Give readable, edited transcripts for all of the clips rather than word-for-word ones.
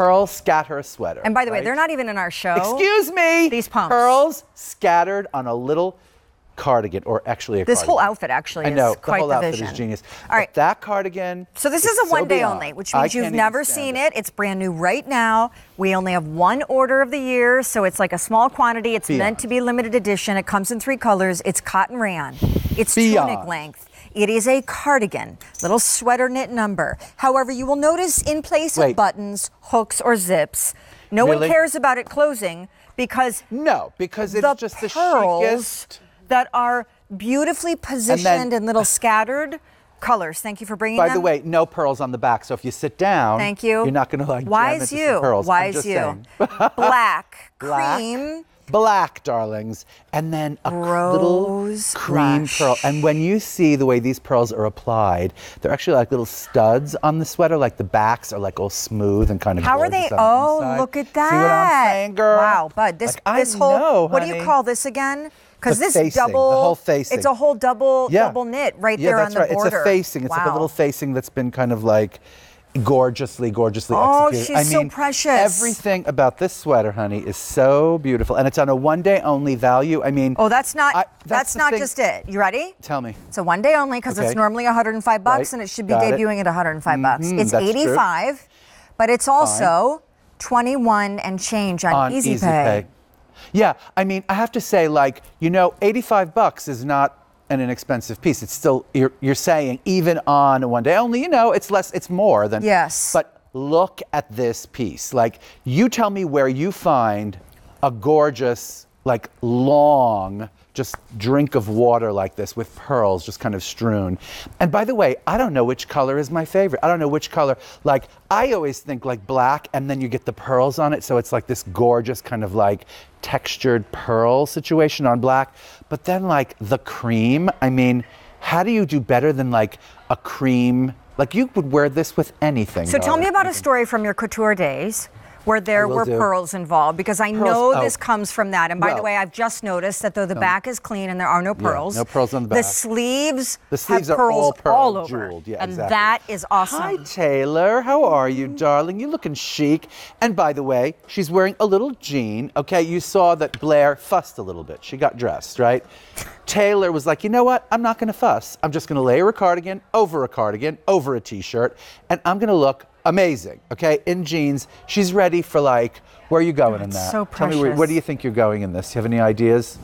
pearl scatter sweater. And by the way, they're not even in our show. Excuse me. These pumps. Pearls scattered on a little cardigan, or actually a this cardigan. whole outfit actually I know, is quite the whole the outfit vision. is genius. All right. But that cardigan. So this is a one day only, which means you've never seen it. It's brand new right now. We only have one order of the year, so it's like a small quantity. It's meant to be limited edition. It comes in 3 colors. It's cotton rayon. It's tunic length. It is a cardigan, little sweater knit number. However, you will notice in place of buttons, hooks, or zips, no one cares about it closing because it's just the chicest that are beautifully positioned in little scattered colors. Thank you for bringing them. By the way, no pearls on the back, so if you sit down, thank you. You're not going to wise jam into some pearls. Wise you. Black, cream. Black, darlings, and then a little cream pearl. And when you see the way these pearls are applied, they're actually like little studs on the sweater, like the backs are like all smooth and kind of How are they? Oh, look at that. See what I'm saying, girl? Wow, bud, this whole, what do you call this again? Because this double, the whole facing. It's a whole double knit right there on the border. It's a facing. It's like a little facing that's been kind of like gorgeously executed. Oh, she's so precious. Everything about this sweater, honey, is so beautiful, and it's on a one-day only value. I mean, that's not just it. You ready? Tell me. It's a one day only because it's normally $105, and it should be debuting at $105. It's $85, but it's also 21 and change on Easy Pay. Yeah, I mean, I have to say, like, $85 is not an inexpensive piece. It's still, you're saying, even on a one day only, it's less, it's more than. Yes. But look at this piece. Like, you tell me where you find a gorgeous, like, long, just drink of water like this with pearls just kind of strewn. And by the way, I don't know which color is my favorite. I don't know which color. Like, I always think like black, and then you get the pearls on it, so it's like this gorgeous kind of like textured pearl situation on black. But then like the cream, I mean, how do you do better than like a cream? Like, you would wear this with anything. So tell me about a story from your couture days where there were pearls involved, because I know this comes from that. And by the way, I've just noticed that though the back is clean and there are no pearls. No pearls on the back. The sleeves have are pearls all over. Jeweled. Yeah, and that is awesome. Hi, Taylor. How are you, darling? You're looking chic. And by the way, she's wearing a little jean. Okay, you saw that Blair fussed a little bit. She got dressed, right? Taylor was like, you know what? I'm not going to fuss. I'm just going to layer a cardigan, over a t-shirt, and I'm going to look amazing, okay? In jeans. She's ready for, like, where are you going in that? So precious. Tell me, where do you think you're going in this? Do you have any ideas?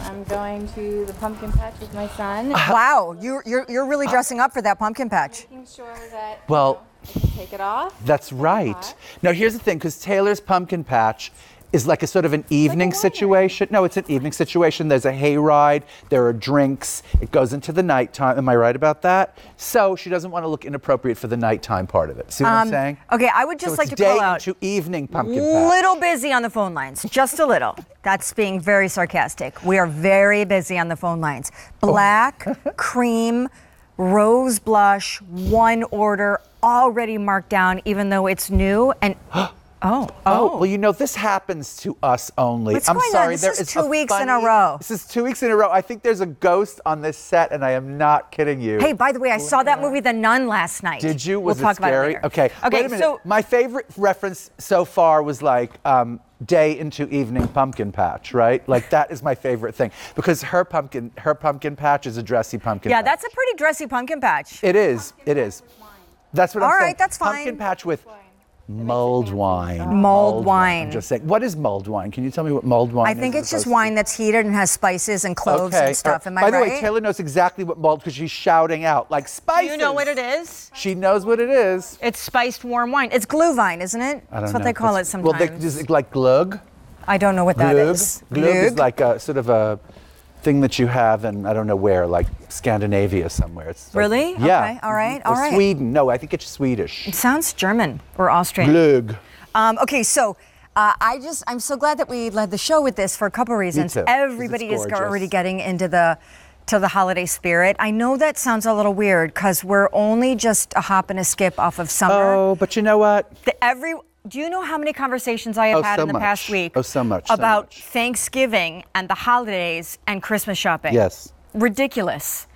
I'm going to the pumpkin patch with my son. Wow, you're really dressing up for that pumpkin patch. Making sure that I can take it off. That's right. Now here's the thing, because Taylor's pumpkin patch is like a sort of an evening situation. No, it's an evening situation. There's a hayride, there are drinks, it goes into the nighttime. Am I right about that? So she doesn't want to look inappropriate for the nighttime part of it. See what I'm saying? Okay, I would just like to call out. Day into evening pumpkin patch. Little busy on the phone lines, just a little. That's being very sarcastic. We are very busy on the phone lines. Black, cream, rose blush, one order, already marked down, even though it's new. And Oh, well, this happens to us only. What's going on? This is 2 weeks in a row. This is 2 weeks in a row. I think there's a ghost on this set, and I am not kidding you. Hey, by the way, I saw that movie The Nun last night. Did you? We'll talk about it later. Okay, wait a minute. So my favorite reference so far was like day into evening pumpkin patch, right? Like, that is my favorite thing, because her pumpkin patch is a dressy pumpkin patch. Yeah, that's a pretty dressy pumpkin patch. It is. It is. That's what I'm saying. All right, that's fine. Pumpkin patch with mulled wine. Mulled wine. I'm just saying. What is mulled wine? Can you tell me what mulled wine is? I think it's just wine that's heated and has spices and cloves and stuff. Am I right? By the way, Taylor knows exactly what mulled, because she's shouting out, like, spices. Do you know what it is? She knows what it is. It's spiced warm wine. It's glühwein, isn't it? I don't know. That's what they call it sometimes. Well, is it like glögg? I don't know what that is. Glögg is like a sort of a thing that you have in, I don't know where, like Scandinavia somewhere. It's like, really? Yeah. Okay. All right. Sweden. No, I think it's Swedish. It sounds German or Austrian. Glögg. Okay, so I'm so glad that we led the show with this for a couple reasons. Me too. Everybody is already getting into the holiday spirit. I know that sounds a little weird because we're only just a hop and a skip off of summer. Oh, but you know what? Do you know how many conversations I have had in the past week about Thanksgiving and the holidays and Christmas shopping? Yes. Ridiculous.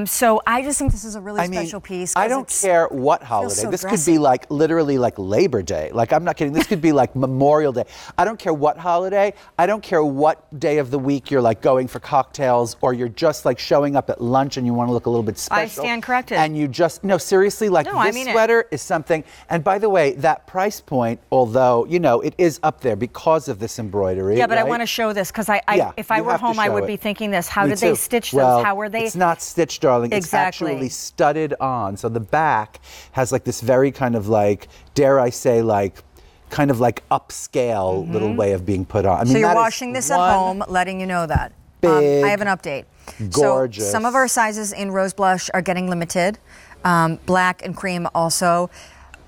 So I just think this is a really special piece. I don't care what holiday. so This dressy. could be like literally like Labor Day. Like, I'm not kidding. This could be like Memorial Day. I don't care what holiday. I don't care what day of the week you're like going for cocktails, or you're just like showing up at lunch and you want to look a little bit special. I stand corrected. And you just, no, seriously, like this sweater is something. And by the way, that price point, although, you know, it is up there because of this embroidery. Yeah, but right? I want to show this because if I you were have to home, I show would it. be thinking this. How Me did they too. stitch Well, those? How were they? It's not stitched, darling. Exactly. It's actually studded on. So the back has like this very kind of like, dare I say, like, kind of like upscale little way of being put on. I mean, so you're that washing is this at home, letting you know that. Big, I have an update. gorgeous. So some of our sizes in rose blush are getting limited. Black and cream also.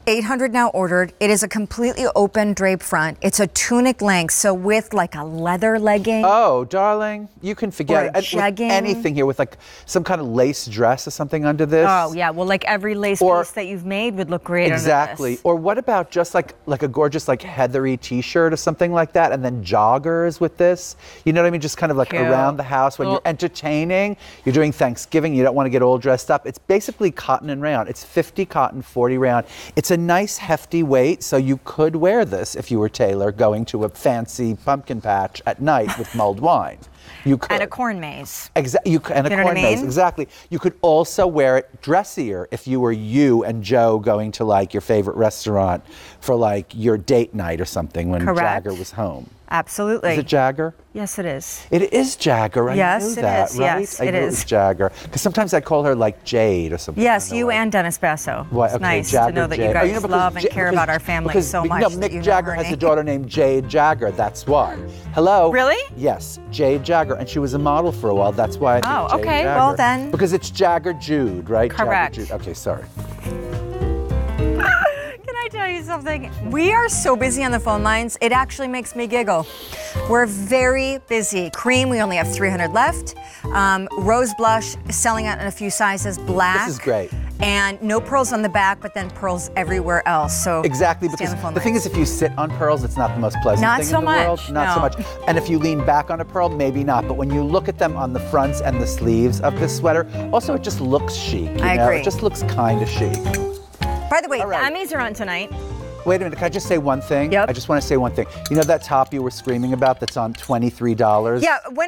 800 now ordered. It is a completely open drape front. It's a tunic length, so with like a leather legging. Oh, darling, you can forget Or it. a jegging. With anything here with like some kind of lace dress or something under this. Oh yeah, well like every lace piece that you've made would look great exactly. under this. Or what about just like a gorgeous like heathery t-shirt or something like that, and then joggers with this? You know what I mean? Just kind of like Cute. around the house when you're entertaining. You're doing Thanksgiving. You don't want to get all dressed up. It's basically cotton and rayon. It's 50 cotton, 40 rayon. It's a nice hefty weight, so you could wear this if you were Taylor going to a fancy pumpkin patch at night with mulled wine. You could. And a corn maze. And a corn maze, exactly. You could also wear it dressier if you were you and Joe going to like your favorite restaurant for like your date night or something when Jagger was home. Absolutely. Is it Jagger? Yes, it is. It is Jagger. I knew that, right? Yes, I knew it was Jagger. Because sometimes I call her like Jade or something. Yes, you and Dennis Basso. What? It's nice to know that you guys love and care about our family so much. No, Mick Jagger has a daughter named Jade Jagger. That's why. Hello? Really? Yes, Jade Jagger. And she was a model for a while. That's why I think Jade okay. Jagger. Well then. Because it's Jagger Jude, right? Correct. Jagger Jude. Okay, sorry. Can I tell you something? We are so busy on the phone lines, it actually makes me giggle. We're very busy. Cream, we only have 300 left. Rose blush, selling out in a few sizes. Black. This is great. And no pearls on the back, but then pearls everywhere else. So exactly, because the thing is, if you sit on pearls, it's not the most pleasant thing in the world. Not so much. And if you lean back on a pearl, maybe not. But when you look at them on the fronts and the sleeves of this sweater, also it just looks chic. You know? agree. It just looks kind of chic. By the way, the Emmys are on tonight. Wait a minute, can I just say one thing? Yep. I just want to say one thing. You know that top you were screaming about that's on $23? Yeah, when